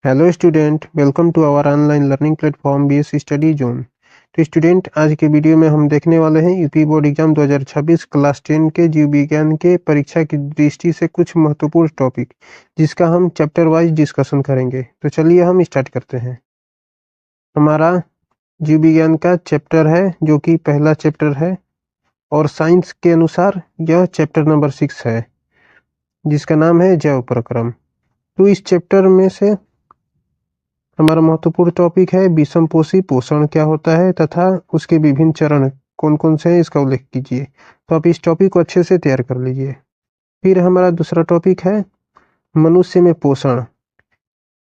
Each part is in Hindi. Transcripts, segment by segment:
Hello student, welcome to our online learning platform BS study zone. तो स्टूडेंट, आज के वीडियो में हम देखने वाले हैं यूपी बोर्ड एग्जाम 2026 क्लास 10 के जीव विज्ञान के परीक्षा की दृष्टि से कुछ महत्वपूर्ण टॉपिक, जिसका हम चैप्टर वाइज डिस्कशन करेंगे। तो चलिए हम स्टार्ट करते हैं। हमारा जीव विज्ञान का चैप्टर है जो कि पहला चैप्टर है और साइंस के अनुसार यह चैप्टर नंबर 6 है, जिसका नाम है जैव प्रक्रम। तो इस चैप्टर में से हमारा महत्वपूर्ण टॉपिक है विषमपोषी पोषण क्या होता है तथा उसके विभिन्न चरण कौन कौन से हैं, इसका उल्लेख कीजिए। तो आप इस टॉपिक को अच्छे से तैयार कर लीजिए। फिर हमारा दूसरा टॉपिक है मनुष्य में पोषण,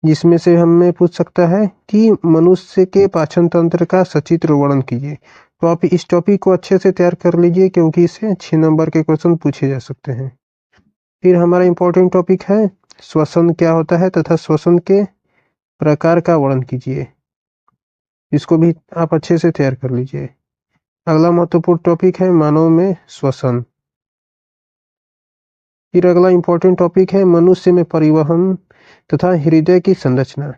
जिसमें से हमें पूछ सकता है कि मनुष्य के पाचन तंत्र का सचित्र वर्णन कीजिए। तो आप इस टॉपिक को अच्छे से तैयार कर लीजिए, क्योंकि इससे 6 नंबर के क्वेश्चन पूछे जा सकते हैं। फिर हमारा इंपॉर्टेंट टॉपिक है श्वसन क्या होता है तथा श्वसन के प्रकार का वर्णन कीजिए। इसको भी आप अच्छे से तैयार कर लीजिए। अगला महत्वपूर्ण टॉपिक है मानव में श्वसन। फिर अगला इंपॉर्टेंट टॉपिक है मनुष्य में परिवहन तथा हृदय की संरचना,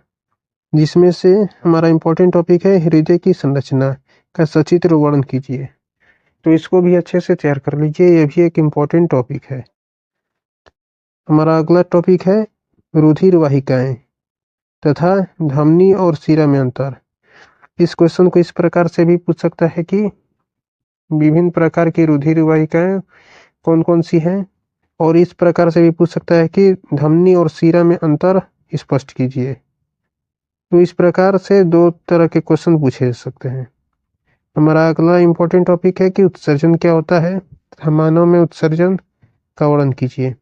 जिसमें से हमारा इंपॉर्टेंट टॉपिक है हृदय की संरचना का सचित्र वर्णन कीजिए। तो इसको भी अच्छे से तैयार कर लीजिए, यह भी एक इम्पोर्टेंट टॉपिक है। हमारा अगला टॉपिक है रुधिर वाहिकाएं तथा धमनी और शिरा में अंतर। इस क्वेश्चन को इस प्रकार से भी पूछ सकता है कि विभिन्न प्रकार की रुधिर वाहिकाएं कौन कौन सी हैं, और इस प्रकार से भी पूछ सकता है कि धमनी और शिरा में अंतर स्पष्ट कीजिए। तो इस प्रकार से 2 तरह के क्वेश्चन पूछे जा सकते हैं। हमारा अगला इंपॉर्टेंट टॉपिक है कि उत्सर्जन क्या होता है, मानव में उत्सर्जन का वर्णन कीजिए।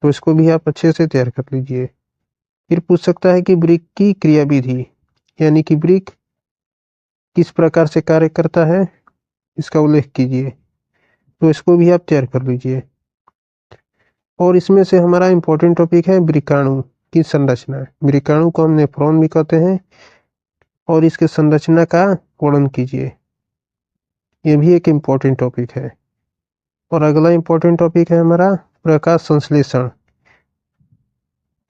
तो इसको भी आप अच्छे से तैयार कर लीजिए। फिर पूछ सकता है कि ब्रिक की क्रियाविधि, यानी कि ब्रिक किस प्रकार से कार्य करता है, इसका उल्लेख कीजिए। तो इसको भी आप तैयार कर लीजिए। और इसमें से हमारा इंपॉर्टेंट टॉपिक है वृकाणु की संरचना। वृकाणु को हम नेफ्रॉन भी कहते हैं, और इसके संरचना का वर्णन कीजिए। ये भी एक इम्पोर्टेंट टॉपिक है। और अगला इम्पोर्टेंट टॉपिक है हमारा प्रकाश संश्लेषण।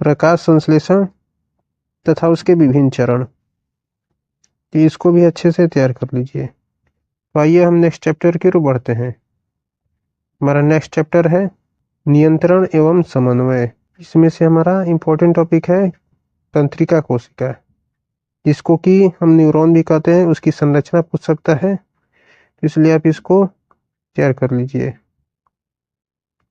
प्रकाश संश्लेषण तथा उसके विभिन्न चरण, तो इसको भी अच्छे से तैयार कर लीजिए। तो आइए हम नेक्स्ट चैप्टर की ओर बढ़ते हैं। हमारा नेक्स्ट चैप्टर है नियंत्रण एवं समन्वय। इसमें से हमारा इम्पोर्टेंट टॉपिक है तंत्रिका कोशिका, जिसको कि हम न्यूरॉन भी कहते हैं। उसकी संरचना पूछ सकता है, इसलिए आप इसको तैयार कर लीजिए।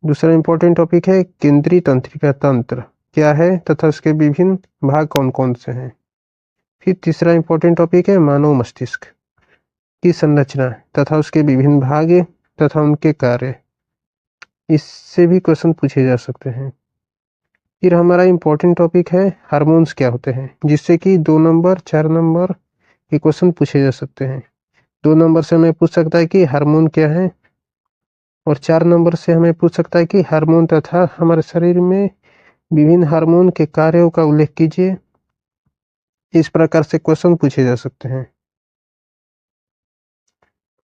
दूसरा इम्पोर्टेंट टॉपिक है केंद्रीय तंत्रिका तंत्र क्या है तथा उसके विभिन्न भाग कौन कौन से हैं। फिर तीसरा इम्पोर्टेंट टॉपिक है मानव मस्तिष्क की संरचना तथा उसके विभिन्न भाग तथा उनके कार्य। इससे भी क्वेश्चन पूछे जा सकते हैं। फिर हमारा इम्पोर्टेंट टॉपिक है हार्मोन्स क्या होते हैं, जिससे कि 2 नंबर 4 नंबर के क्वेश्चन पूछे जा सकते हैं। 2 नंबर से हमें पूछ सकता है कि हार्मोन क्या है, और 4 नंबर से हमें पूछ सकता है कि हार्मोन तथा हमारे शरीर में विभिन्न हार्मोन के कार्यों का उल्लेख कीजिए। इस प्रकार से क्वेश्चन पूछे जा सकते हैं।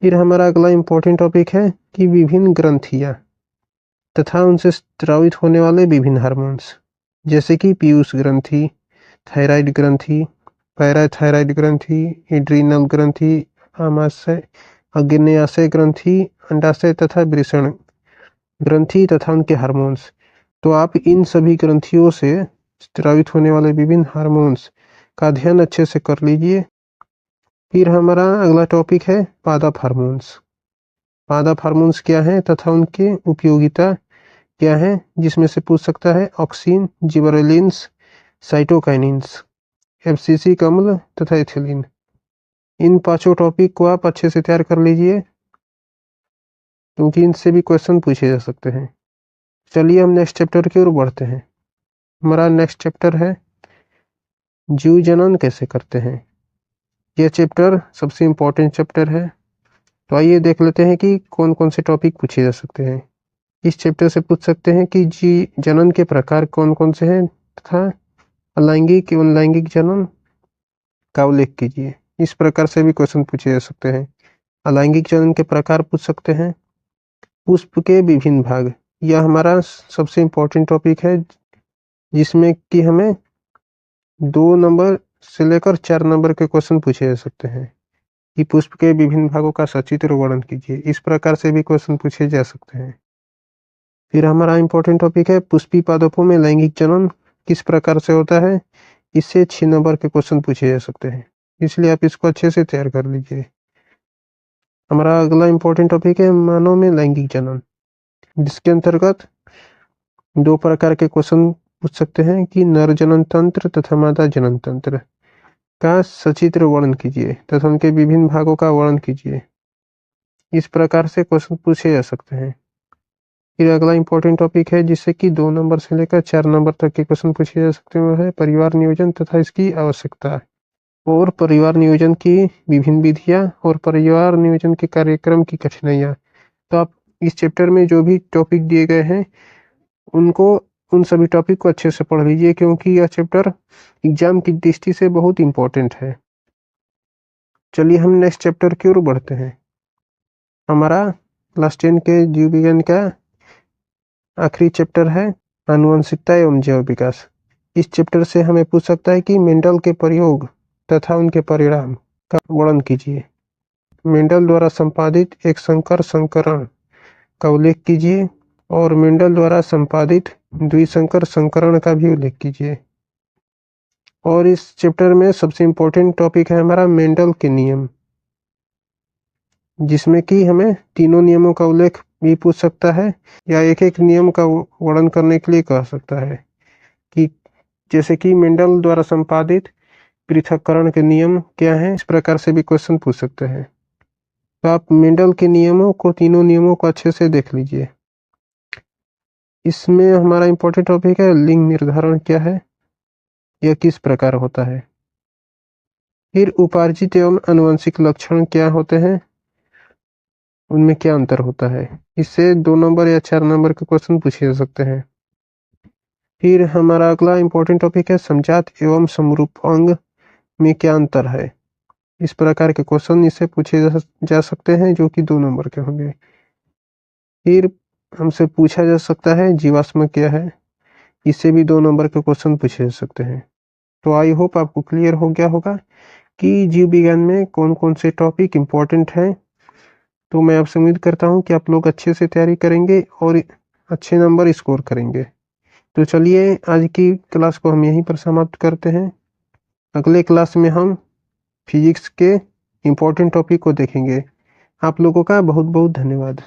फिर हमारा अगला इम्पोर्टेंट टॉपिक है कि विभिन्न ग्रंथियां तथा उनसे स्रावित होने वाले विभिन्न हार्मोन्स, जैसे कि पीयूष ग्रंथि, थायराइड ग्रंथि, पैराथायराइड ग्रंथि, एड्रीनल ग्रंथि, आमाशय अग्न्याशय ग्रंथि, अंडाशय तथा वृषण ग्रंथि तथा उनके हार्मोन्स। तो आप इन सभी ग्रंथियों से स्रावित होने वाले विभिन्न हार्मोन्स का अध्ययन अच्छे से कर लीजिए। फिर हमारा अगला टॉपिक है पादप हार्मोन्स। पादप हार्मोन्स क्या है तथा उनके उपयोगिता क्या है, जिसमें से पूछ सकता है ऑक्सिन, जिबरेलिन्स, साइटोकाइनिन्स, एफसीसी अम्ल तथा एथिलीन। इन 5 टॉपिक को आप अच्छे से तैयार कर लीजिए, क्योंकि इनसे भी क्वेश्चन पूछे जा सकते हैं। चलिए हम नेक्स्ट चैप्टर की ओर बढ़ते हैं। हमारा नेक्स्ट चैप्टर है जीव जनन कैसे करते हैं। यह चैप्टर सबसे इम्पोर्टेंट चैप्टर है। तो आइए देख लेते हैं कि कौन कौन से टॉपिक पूछे जा सकते हैं। इस चैप्टर से पूछ सकते हैं कि जनन के प्रकार कौन कौन से हैं तथा अलैंगिक एवं लैंगिक जनन का उल्लेख कीजिए। इस प्रकार से भी क्वेश्चन पूछे जा सकते हैं। अलैंगिक जनन के प्रकार पूछ सकते हैं। पुष्प के विभिन्न भाग, यह हमारा सबसे इम्पोर्टेंट टॉपिक है, जिसमें कि हमें 2 नंबर से लेकर 4 नंबर के क्वेश्चन पूछे जा सकते हैं कि पुष्प के विभिन्न भागों का सचित्र वर्णन कीजिए। इस प्रकार से भी क्वेश्चन पूछे जा सकते हैं। फिर हमारा इंपॉर्टेंट टॉपिक है पुष्पी पादपों में लैंगिक जनन किस प्रकार से होता है। इससे 6 नंबर के क्वेश्चन पूछे जा सकते हैं, इसलिए आप इसको अच्छे से तैयार कर लीजिए। हमारा अगला इंपॉर्टेंट टॉपिक है मानव में लैंगिक जनन, जिसके अंतर्गत 2 प्रकार के क्वेश्चन पूछ सकते हैं कि नर जनन तंत्र तथा मादा जनन तंत्र का सचित्र वर्णन कीजिए तथा उनके विभिन्न भागों का वर्णन कीजिए। इस प्रकार से क्वेश्चन पूछे जा सकते हैं। फिर अगला इंपॉर्टेंट टॉपिक है जिससे कि 2 नंबर से लेकर 4 नंबर तक के क्वेश्चन पूछे जा सकते हैं, वह है परिवार नियोजन तथा इसकी आवश्यकता और परिवार नियोजन की विभिन्न विधियां और परिवार नियोजन के कार्यक्रम की कठिनाइयां। तो आप इस चैप्टर में जो भी टॉपिक दिए गए हैं उन सभी टॉपिक को अच्छे से पढ़ लीजिए, क्योंकि यह चैप्टर एग्जाम की दृष्टि से बहुत इंपॉर्टेंट है। चलिए हम नेक्स्ट चैप्टर की ओर बढ़ते हैं। हमारा क्लास 10 के जीव विज्ञान का आखिरी चैप्टर है आनुवंशिकता एवं जैव विकास। इस चैप्टर से हमें पूछ सकता है कि मेंडल के प्रयोग तथा उनके परिणाम का वर्णन कीजिए। मेंडल द्वारा संपादित एक संकर संकरण का उल्लेख कीजिए और मेंडल द्वारा संपादित द्विसंकर संकरण का भी उल्लेख कीजिए। और इस चैप्टर में सबसे इम्पोर्टेंट टॉपिक है हमारा मेंडल के नियम, जिसमें कि हमें तीनों नियमों का उल्लेख भी पूछ सकता है या एक एक नियम का वर्णन करने के लिए कह सकता है कि जैसे कि मेंडल द्वारा संपादित पृथक्करण के नियम क्या हैं। इस प्रकार से भी क्वेश्चन पूछ सकते हैं। तो आप मेंडल के नियमों को तीनों नियमों को अच्छे से देख लीजिए। इसमें हमारा इंपॉर्टेंट टॉपिक है लिंग निर्धारण क्या है, यह किस प्रकार होता है। फिर उपार्जित एवं आनुवंशिक लक्षण क्या होते हैं, उनमें क्या अंतर होता है। इससे 2 नंबर या 4 नंबर के क्वेश्चन पूछे जा सकते हैं। फिर हमारा अगला इंपॉर्टेंट टॉपिक है समजात एवं समरूप अंग में क्या अंतर है। इस प्रकार के क्वेश्चन इससे पूछे जा सकते हैं, जो कि 2 नंबर के होंगे। फिर हमसे पूछा जा सकता है जीवाश्म क्या है, इससे भी 2 नंबर के क्वेश्चन पूछे जा सकते हैं। तो आई होप आपको क्लियर हो गया होगा कि जीव विज्ञान में कौन कौन से टॉपिक इम्पोर्टेंट हैं। तो मैं आपसे उम्मीद करता हूं कि आप लोग अच्छे से तैयारी करेंगे और अच्छे नंबर स्कोर करेंगे। तो चलिए आज की क्लास को हम यहीं पर समाप्त करते हैं। अगले क्लास में हम फिजिक्स के इम्पोर्टेंट टॉपिक को देखेंगे। आप लोगों का बहुत बहुत धन्यवाद।